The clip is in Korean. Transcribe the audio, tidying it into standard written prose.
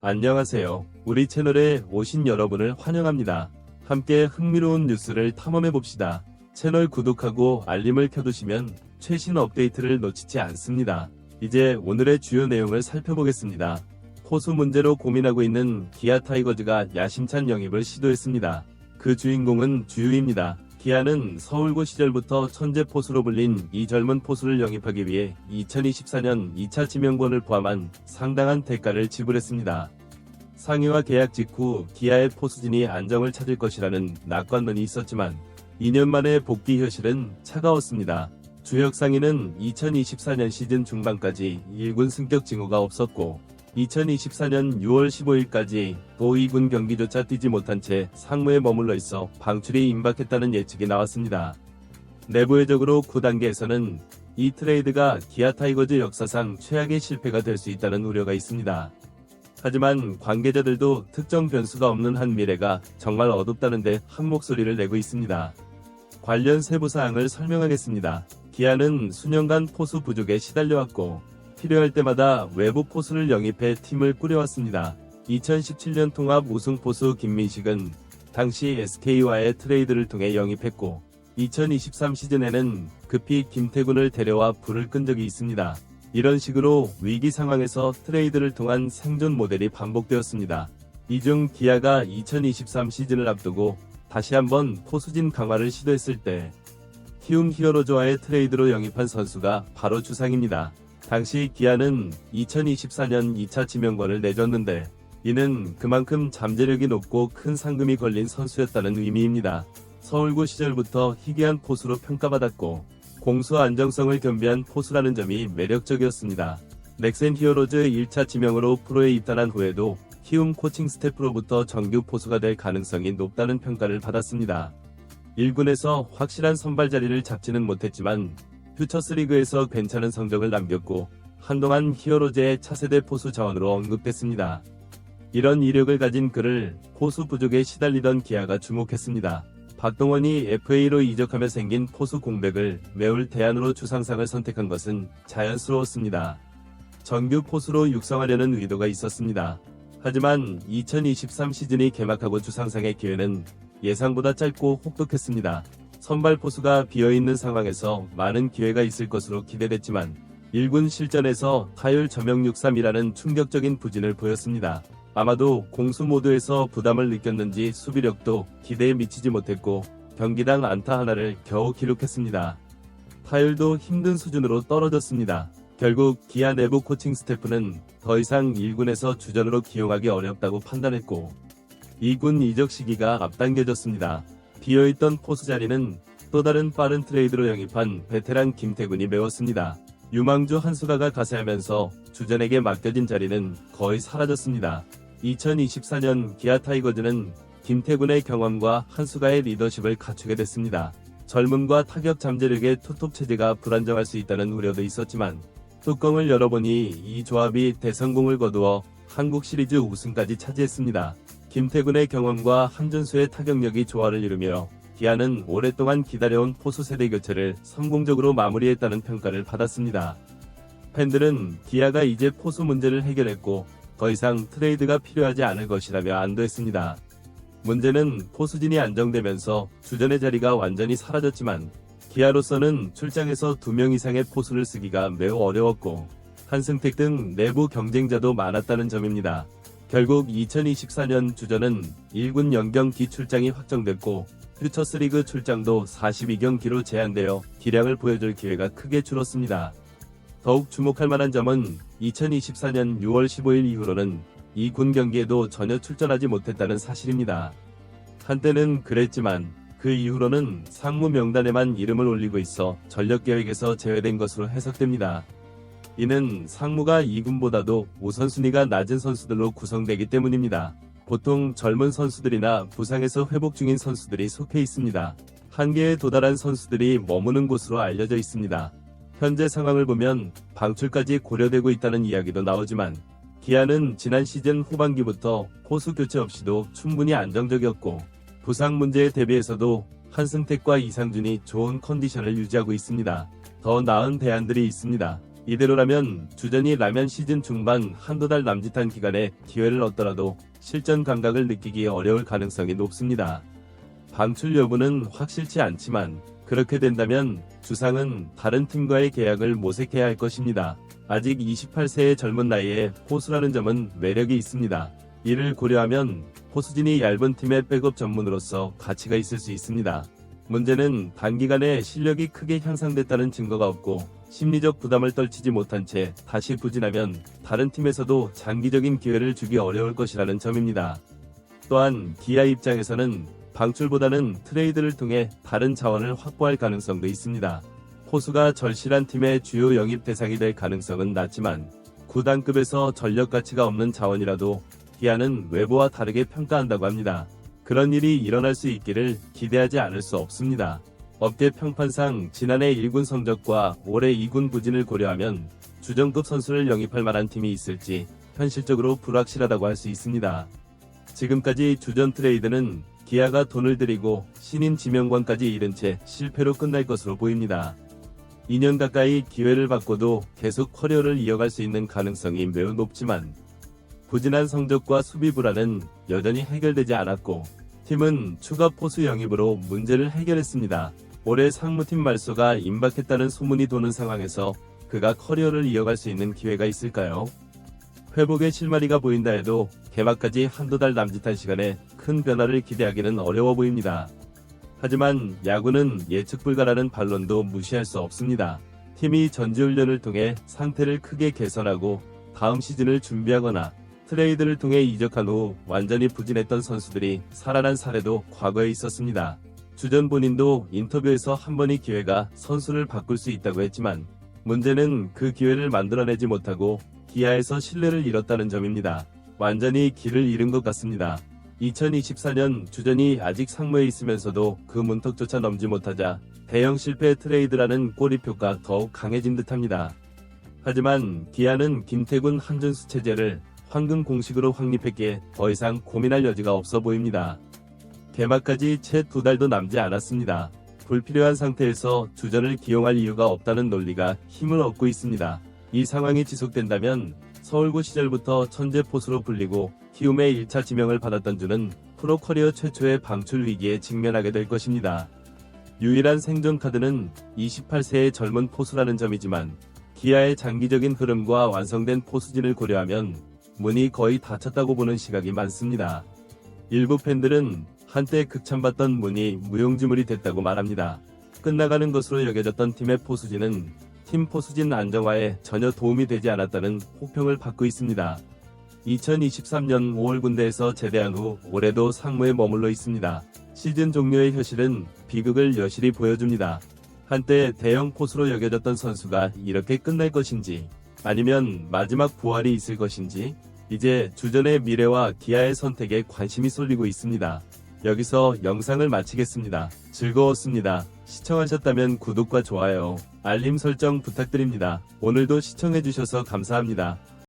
안녕하세요. 우리 채널에 오신 여러분을 환영합니다. 함께 흥미로운 뉴스를 탐험해 봅시다. 채널 구독하고 알림을 켜두시면 최신 업데이트를 놓치지 않습니다. 이제 오늘의 주요 내용을 살펴보겠습니다. 포수 문제로 고민하고 있는 기아 타이거즈가 야심찬 영입을 시도했습니다. 그 주인공은 주유입니다. 기아는 서울고 시절부터 천재 포수로 불린 이 젊은 포수를 영입하기 위해 2024년 2차 지명권을 포함한 상당한 대가를 지불했습니다. 상의와 계약 직후 기아의 포수진이 안정을 찾을 것이라는 낙관론이 있었지만 2년 만에 복귀 현실은 차가웠습니다. 주역 상의는 2024년 시즌 중반까지 1군 승격 징후가 없었고 2024년 6월 15일까지 또 2군 경기조차 뛰지 못한 채 상무에 머물러 있어 방출이 임박했다는 예측이 나왔습니다. 내부회적으로 9단계에서는 이 트레이드가 기아 타이거즈 역사상 최악의 실패가 될 수 있다는 우려가 있습니다. 하지만 관계자들도 특정 변수가 없는 한 미래가 정말 어둡다는데 한 목소리를 내고 있습니다. 관련 세부사항을 설명하겠습니다. 기아는 수년간 포수 부족에 시달려왔고 필요할 때마다 외부 포수를 영입해 팀을 꾸려왔습니다. 2017년 통합 우승 포수 김민식은 당시 SK와의 트레이드를 통해 영입했고 2023 시즌에는 급히 김태군을 데려와 불을 끈 적이 있습니다. 이런 식으로 위기 상황에서 트레이드를 통한 생존 모델이 반복되었습니다. 이 중 기아가 2023 시즌을 앞두고 다시 한번 포수진 강화를 시도했을 때 키움 히어로즈와의 트레이드로 영입한 선수가 바로 주상입니다. 당시 기아는 2024년 2차 지명권을 내줬는데 이는 그만큼 잠재력이 높고 큰 상금이 걸린 선수였다는 의미입니다. 서울고 시절부터 희귀한 포수로 평가받았고 공수 안정성을 겸비한 포수라는 점이 매력적이었습니다. 넥센 히어로즈 1차 지명으로 프로에 입단한 후에도 키움 코칭 스태프로부터 정규 포수가 될 가능성이 높다는 평가를 받았습니다. 1군에서 확실한 선발 자리를 잡지는 못했지만 퓨처스리그에서 괜찮은 성적을 남겼고 한동안 히어로즈의 차세대 포수 자원으로 언급됐습니다. 이런 이력을 가진 그를 포수 부족에 시달리던 기아가 주목했습니다. 박동원이 FA로 이적하며 생긴 포수 공백을 메울 대안으로 주상상을 선택한 것은 자연스러웠습니다. 정규 포수로 육성하려는 의도가 있었습니다. 하지만 2023 시즌이 개막하고 주상상의 기회는 예상보다 짧고 혹독했습니다. 선발 포수가 비어있는 상황에서 많은 기회가 있을 것으로 기대됐지만 1군 실전에서 타율 저명 6.3이라는 충격적인 부진을 보였습니다. 아마도 공수 모드에서 부담을 느꼈는지 수비력도 기대에 미치지 못했고 경기당 안타 하나를 겨우 기록했습니다. 타율도 힘든 수준으로 떨어졌습니다. 결국 기아 내부 코칭 스태프는 더 이상 1군에서 주전으로 기용하기 어렵다고 판단했고 2군 이적 시기가 앞당겨졌습니다. 비어있던 포수 자리는 또 다른 빠른 트레이드로 영입한 베테랑 김태군이 메웠습니다. 유망주 한수가가 가세하면서 주전에게 맡겨진 자리는 거의 사라졌습니다. 2024년 기아 타이거즈는 김태군의 경험과 한수가의 리더십을 갖추게 됐습니다. 젊음과 타격 잠재력의 투톱 체제가 불안정할 수 있다는 우려도 있었지만 뚜껑을 열어보니 이 조합이 대성공을 거두어 한국 시리즈 우승까지 차지했습니다. 김태군의 경험과 한준수의 타격력이 조화를 이루며 기아는 오랫동안 기다려온 포수 세대 교체를 성공적으로 마무리했다는 평가를 받았습니다. 팬들은 기아가 이제 포수 문제를 해결했고 더 이상 트레이드가 필요하지 않을 것이라며 안도했습니다. 문제는 포수진이 안정되면서 주전의 자리가 완전히 사라졌지만 기아로서는 출장에서 2명 이상의 포수를 쓰기가 매우 어려웠고 한승택 등 내부 경쟁자도 많았다는 점입니다. 결국 2024년 주전은 1군 연경기 출장이 확정됐고 퓨처스리그 출장도 42경기로 제한되어 기량을 보여줄 기회가 크게 줄었습니다. 더욱 주목할 만한 점은 2024년 6월 15일 이후로는 2군 경기에도 전혀 출전하지 못했다는 사실입니다. 한때는 그랬지만 그 이후로는 상무 명단에만 이름을 올리고 있어 전력 계획에서 제외된 것으로 해석됩니다. 이는 상무가 2군보다도 우선순위가 낮은 선수들로 구성되기 때문입니다. 보통 젊은 선수들이나 부상에서 회복 중인 선수들이 속해 있습니다. 한계에 도달한 선수들이 머무는 곳으로 알려져 있습니다. 현재 상황을 보면 방출까지 고려되고 있다는 이야기도 나오지만 기아는 지난 시즌 후반기부터 포수 교체 없이도 충분히 안정적이었고 부상 문제에 대비해서도 한승택과 이상준이 좋은 컨디션을 유지하고 있습니다. 더 나은 대안들이 있습니다. 이대로라면 주전이 라면 시즌 중반 한두 달 남짓한 기간에 기회를 얻더라도 실전 감각을 느끼기 어려울 가능성이 높습니다. 방출 여부는 확실치 않지만 그렇게 된다면 주상은 다른 팀과의 계약을 모색해야 할 것입니다. 아직 28세의 젊은 나이에 포수라는 점은 매력이 있습니다. 이를 고려하면 포수진이 얇은 팀의 백업 전문으로서 가치가 있을 수 있습니다. 문제는 단기간에 실력이 크게 향상됐다는 증거가 없고 심리적 부담을 떨치지 못한 채 다시 부진하면 다른 팀에서도 장기적인 기회를 주기 어려울 것이라는 점입니다. 또한 기아 입장에서는 방출보다는 트레이드를 통해 다른 자원을 확보할 가능성도 있습니다. 포수가 절실한 팀의 주요 영입 대상이 될 가능성은 낮지만 구단급에서 전력 가치가 없는 자원이라도 기아는 외부와 다르게 평가한다고 합니다. 그런 일이 일어날 수 있기를 기대하지 않을 수 없습니다. 업계 평판상 지난해 1군 성적과 올해 2군 부진을 고려하면 주전급 선수를 영입할 만한 팀이 있을지 현실적으로 불확실하다고 할 수 있습니다. 지금까지 주전 트레이드는 기아가 돈을 들이고 신인 지명권까지 잃은 채 실패로 끝날 것으로 보입니다. 2년 가까이 기회를 받고도 계속 커리어를 이어갈 수 있는 가능성이 매우 높지만 부진한 성적과 수비 불안은 여전히 해결되지 않았고 팀은 추가 포수 영입으로 문제를 해결했습니다. 올해 상무팀 말소가 임박했다는 소문이 도는 상황에서 그가 커리어를 이어갈 수 있는 기회가 있을까요? 회복의 실마리가 보인다 해도 개막까지 한두 달 남짓한 시간에 큰 변화를 기대하기는 어려워 보입니다. 하지만 야구는 예측 불가라는 반론도 무시할 수 없습니다. 팀이 전지훈련을 통해 상태를 크게 개선하고 다음 시즌을 준비하거나 트레이드를 통해 이적한 후 완전히 부진했던 선수들이 살아난 사례도 과거에 있었습니다. 주전 본인도 인터뷰에서 한 번의 기회가 선수를 바꿀 수 있다고 했지만 문제는 그 기회를 만들어내지 못하고 기아에서 신뢰를 잃었다는 점입니다. 완전히 길을 잃은 것 같습니다. 2024년 주전이 아직 상무에 있으면서도 그 문턱조차 넘지 못하자 대형 실패 트레이드라는 꼬리표가 더욱 강해진 듯합니다. 하지만 기아는 김태군 한준수 체제를 황금 공식으로 확립했기에 더 이상 고민할 여지가 없어 보입니다. 개막까지 채 2달도 남지 않았습니다. 불필요한 상태에서 주전을 기용할 이유가 없다는 논리가 힘을 얻고 있습니다. 이 상황이 지속된다면 서울고 시절부터 천재 포수로 불리고 키움의 1차 지명을 받았던 주는 프로 커리어 최초의 방출 위기에 직면하게 될 것입니다. 유일한 생존 카드는 28세의 젊은 포수라는 점이지만 기아의 장기적인 흐름과 완성된 포수진을 고려하면 문이 거의 닫혔다고 보는 시각이 많습니다. 일부 팬들은 한때 극찬받던 문이 무용지물이 됐다고 말합니다. 끝나가는 것으로 여겨졌던 팀의 포수진은 팀 포수진 안정화에 전혀 도움이 되지 않았다는 호평을 받고 있습니다. 2023년 5월 군대에서 제대한 후 올해도 상무에 머물러 있습니다. 시즌 종료의 현실은 비극을 여실히 보여줍니다. 한때 대형 포수로 여겨졌던 선수가 이렇게 끝날 것인지 아니면 마지막 부활이 있을 것인지 이제 주전의 미래와 기아의 선택에 관심이 쏠리고 있습니다. 여기서 영상을 마치겠습니다. 즐거웠습니다. 시청하셨다면 구독과 좋아요, 알림 설정 부탁드립니다. 오늘도 시청해주셔서 감사합니다.